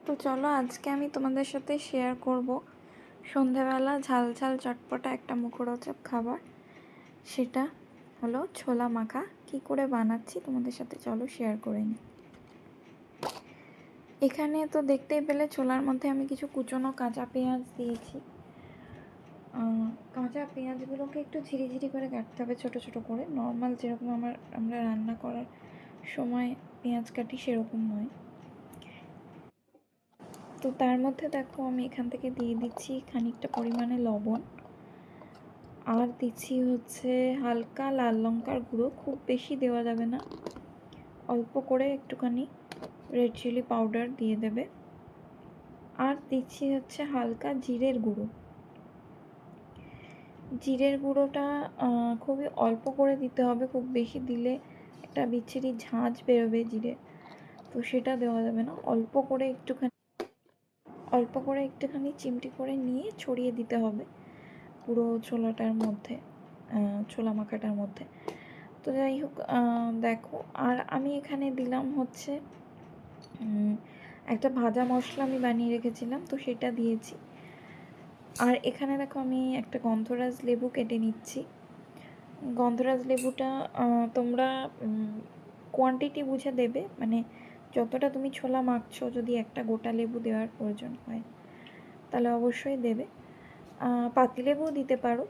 তো চলো আজকে আমি তোমাদের সাথে শেয়ার করব সন্ধেবেলা ঝাল ঝাল চটপটা একটা মুখরোচক খাবার। সেটা হলো ছোলা মাখা। কি করে বানাচ্ছি তোমাদের সাথে চলো শেয়ার করে নিই। এখানে তো দেখতেই পেলে ছোলার মধ্যে আমি কিছু কুচনো কাঁচা পেঁয়াজ দিয়েছি। কাঁচা পেঁয়াজগুলোকে একটু ঝিরিঝিরি করে কাটতে হবে, ছোটো ছোটো করে। নর্মাল যেরকম আমরা রান্না করার সময় পেঁয়াজ কাটি সেরকম নয়। তো তার মধ্যে দেখো আমি এখান থেকে দিয়ে দিচ্ছি খানিকটা পরিমাণে লবণ, আর দিচ্ছি হচ্ছে হালকা লাল লঙ্কার গুঁড়ো। খুব বেশি দেওয়া যাবে না, অল্প করে একটুখানি রেড চিলি পাউডার দিয়ে দেবে। আর দিচ্ছি হচ্ছে হালকা জিরের গুঁড়ো। জিরের গুঁড়োটা খুবই অল্প করে দিতে হবে, খুব বেশি দিলে একটা বিচ্ছিরি ঝাঁঝ বেরোবে জিরে, তো সেটা দেওয়া যাবে না। অল্প করে একটুখানি চিমটি করে নিয়ে ছড়িয়ে দিতে হবে পুরো ছোলাটার মধ্যে, ছোলা মাখাটার মধ্যে। তো যাই হোক, দেখো আর আমি এখানে দিলাম হচ্ছে একটা ভাজা মশলা আমি বানিয়ে রেখেছিলাম, তো সেটা দিয়েছি। আর এখানে দেখো আমি একটা গন্ধরাজ লেবু কেটে নিচ্ছি। গন্ধরাজ লেবুটা তোমরা কোয়ান্টিটি বুঝে দেবে, মানে যতটা তুমি ছোলা মাখছো, যদি একটা গোটা লেবু দেওয়ার প্রয়োজন হয় তাহলে অবশ্যই দেবে। পাতিলেবুও দিতে পারো।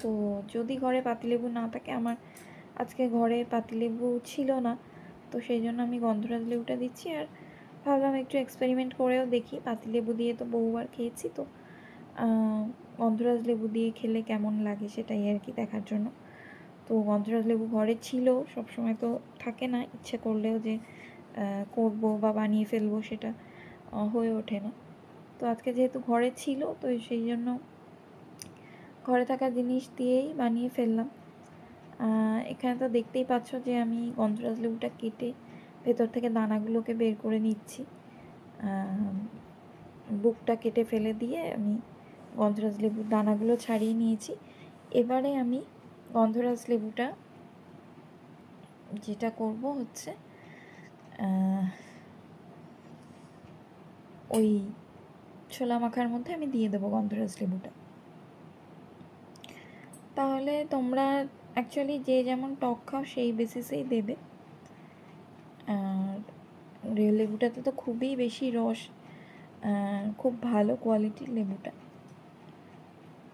তো যদি ঘরে পাতিলেবু না থাকে, আমার আজকে ঘরে পাতিলেবু ছিল না, তো সেই জন্য আমি গন্ধরাজ লেবুটা দিচ্ছি। আর ভাবলাম একটু এক্সপেরিমেন্ট করেও দেখি, পাতিলেবু দিয়ে তো বহুবার খেয়েছি, তো গন্ধরাজ লেবু দিয়ে খেলে কেমন লাগে সেটাই আর কি দেখার জন্য। তো গন্ধরাজ লেবু ঘরে ছিল, সবসময় তো থাকে না, ইচ্ছে করলেও যে করবো বা বানিয়ে ফেলবো সেটা হয়ে ওঠে না। তো আজকে যেহেতু ঘরে ছিল, তো সেই জন্য ঘরে থাকা জিনিস দিয়েই বানিয়ে ফেললাম। এখানে তো দেখতেই পাচ্ছ যে আমি গন্ধরাজ লেবুটা কেটে ভেতর থেকে দানাগুলোকে বের করে নিচ্ছি। বুকটা কেটে ফেলে দিয়ে আমি গন্ধরাজ লেবুর দানাগুলো ছাড়িয়ে নিয়েছি। এবারে আমি গন্ধরাজ লেবুটা যেটা করব হচ্ছে ওই ছোলা মাখার মধ্যে আমি দিয়ে দেবো গন্ধরাজ লেবুটা। তাহলে তোমরা অ্যাকচুয়ালি যে যেমন টক খাও সেই বেসিসেই দেবে। আর লেবুটাতে তো খুবই বেশি রস, খুব ভালো কোয়ালিটির লেবুটা।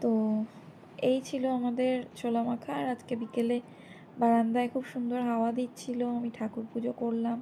তো এই ছিল আমাদের ছোলা মাখা। আর আজকে বিকেলে বারান্দায় খুব সুন্দর হাওয়া দিচ্ছিল, আমি ঠাকুর পুজো করলাম।